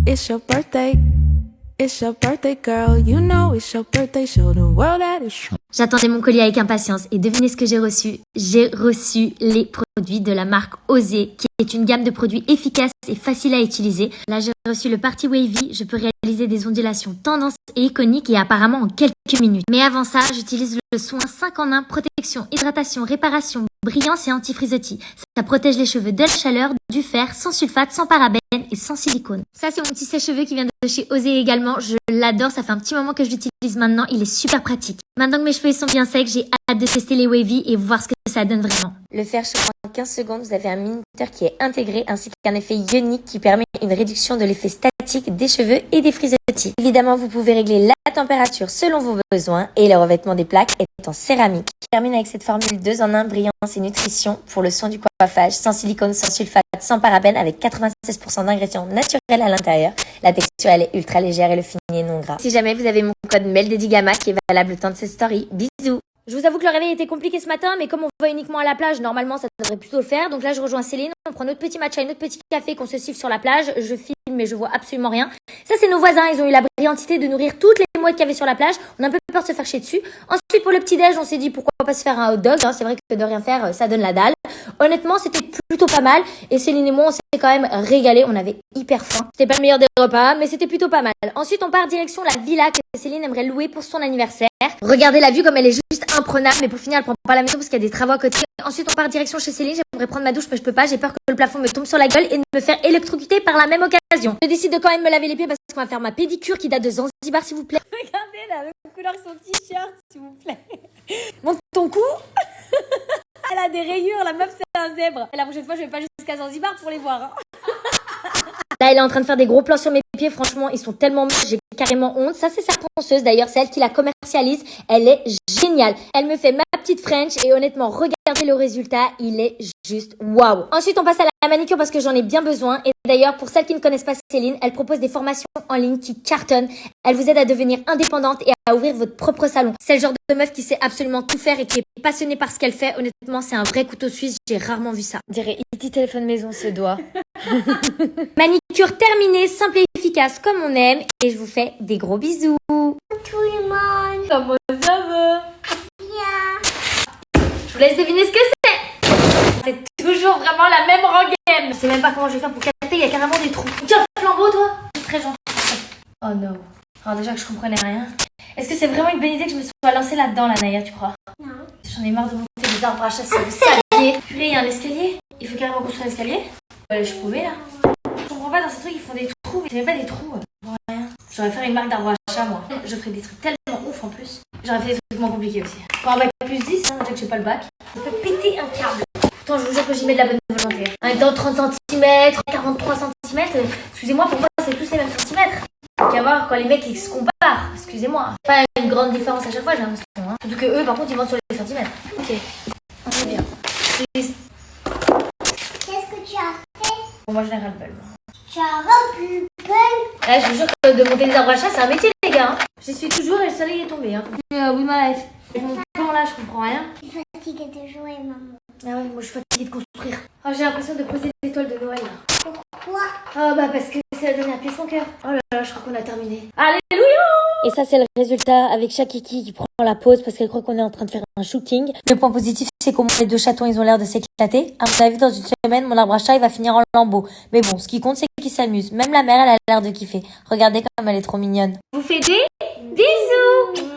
it's your birthday. It's your birthday, girl. You know it's your birthday. Show the world that it's... J'attendais mon colis avec impatience et devinez ce que j'ai reçu. J'ai reçu les produits de la marque Osé, qui est une gamme de produits efficaces et faciles à utiliser. Là, j'ai reçu le Party Wavy. Je peux réaliser des ondulations tendance et iconiques et apparemment en quelques minutes. Mais avant ça, j'utilise le soin 5 en 1, protection, hydratation, réparation, brillance et anti-frisottis. Ça protège les cheveux de la chaleur, du fer, sans sulfate, sans parabènes et sans silicone. Ça, c'est mon petit sèche-cheveux qui vient de chez Osé également. Je l'adore, ça fait un petit moment que je l'utilise maintenant. Il est super pratique. Maintenant que mes cheveux sont bien secs, j'ai hâte de tester les Wavy et voir ce que ça donne vraiment. Le faire chauffe en 15 secondes, vous avez un minuteur qui est intégré ainsi qu'un effet ionique qui permet une réduction de l'effet statique des cheveux et des frisottis. Évidemment, vous pouvez régler la température selon vos besoins et le revêtement des plaques est en céramique. Je termine avec cette formule 2 en 1 brillance et nutrition pour le soin du coiffage, sans silicone, sans sulfate, sans parabènes, avec 96% d'ingrédients naturels à l'intérieur. La texture elle est ultra légère et le fini est non gras. Si jamais vous avez mon code MELDEDIGAMA qui est valable le temps de cette story, bisous. Je vous avoue que le réveil était compliqué ce matin, mais comme on va uniquement à la plage, normalement ça devrait plutôt le faire. Donc là je rejoins Céline, on prend notre petit matcha et notre petit café qu'on se siffle sur la plage. Je filme mais je vois absolument rien. Ça c'est nos voisins, ils ont eu la brillantité de nourrir toutes les mouettes qu'il y avait sur la plage. On a un peu peur de se faire chier dessus. Ensuite pour le petit déj, on s'est dit pourquoi pas se faire un hot dog. C'est vrai que de rien faire, ça donne la dalle. Honnêtement c'était plutôt pas mal. Et Céline et moi on s'est quand même régalé, on avait hyper faim. C'était pas le meilleur des repas, mais c'était plutôt pas mal. Ensuite on part direction la villa que Céline aimerait louer pour son anniversaire. Regardez la vue comme elle est juste imprenable, mais pour finir elle prend pas la maison parce qu'il y a des travaux à côté. Ensuite on part direction chez Céline, j'aimerais prendre ma douche mais je peux pas, j'ai peur que le plafond me tombe sur la gueule et de me faire électrocuter par la même occasion. Je décide de quand même me laver les pieds parce qu'on va faire ma pédicure qui date de Zanzibar s'il vous plaît. Regardez la même couleur que son t-shirt s'il vous plaît. Montre ton cou. Elle a des rayures, la meuf c'est un zèbre. Et la prochaine fois je vais pas jusqu'à Zanzibar pour les voir. Là, elle est en train de faire des gros plans sur mes pieds. Franchement, ils sont tellement moches, j'ai carrément honte. Ça, c'est sa ponceuse d'ailleurs. C'est elle qui la commercialise. Elle est géniale. Elle me fait ma petite French et honnêtement, regardez le résultat. Il est juste waouh. Ensuite, on passe à la manicure parce que j'en ai bien besoin. Et d'ailleurs, pour celles qui ne connaissent pas Céline, elle propose des formations en ligne qui cartonnent. Elle vous aide à devenir indépendante et à ouvrir votre propre salon. C'est le genre de meuf qui sait absolument tout faire et qui est passionnée par ce qu'elle fait. Honnêtement, c'est un vrai couteau suisse. J'ai rarement vu ça. On dirait E.T. téléphone maison, ce doigt. Manicure terminée, simple et efficace comme on aime. Et je vous fais des gros bisous. Tout le monde. Comment ça va? Bien. Je vous laisse deviner ce que c'est. C'est toujours vraiment la même rengaine. Je sais même pas comment je vais faire pour capter, il y a carrément des trous. Tiens, flambeau toi. C'est très gentil. Oh non. Alors déjà que je comprenais rien. Est-ce que c'est vraiment une bonne idée que je me sois lancée là-dedans, là, Naya, tu crois? Non. J'en ai marre de monter des arbres à chasser, vous saviez. Purée, il y a un escalier. Il faut carrément construire un escalier. Ouais, je pouvais là. Je comprends pas dans ces trucs, ils font des trous, mais c'est même pas des trous. Bon, rien. J'aurais fait une marque d'arbre à chat, moi. Je ferais des trucs tellement ouf en plus. J'aurais fait des trucs moins compliqués aussi. Pour un bac plus 10, hein, déjà que j'ai pas le bac, je peux péter un câble. Pourtant, je vous jure que j'y mets de la bonne volonté. En même temps, 30 cm, 43 cm, excusez-moi, pour moi, c'est tous les mêmes centimètres. Faut qu'à voir quand les mecs ils se comparent, excusez-moi. Pas une grande différence à chaque fois, j'ai l'impression. Hein. Surtout que eux, par contre, ils vendent sur les centimètres. Ok, on fait bien. Qu'est-ce que tu as fait? Bon, moi, je n'ai ras le bol. Tu as rompu belle. Là, je vous jure que de monter des arbres à chat, c'est un métier, les gars. Hein. J'y suis toujours et le soleil est tombé. Hein. Oui, ma life. Mon plan là, je comprends rien. Je suis fatiguée de jouer, maman. Ah ouais, moi, je suis fatiguée de construire. Oh, j'ai l'impression de poser des étoiles de Noël. Là. Pourquoi? Oh, bah, parce que c'est la dernière pièce en cœur. Oh là là, je crois qu'on a terminé. Alléluia! Et ça, c'est le résultat avec chaque kiki qui prend la pause parce qu'elle croit qu'on est en train de faire un shooting. Le point positif, c'est qu'au moins les deux chatons, ils ont l'air de s'éclater. À mon avis, dans une semaine, mon arbre à chat, il va finir en lambeaux. Mais bon, ce qui compte, c'est qu'ils s'amusent. Même la mère, elle a l'air de kiffer. Regardez comme elle est trop mignonne. Vous faites des bisous!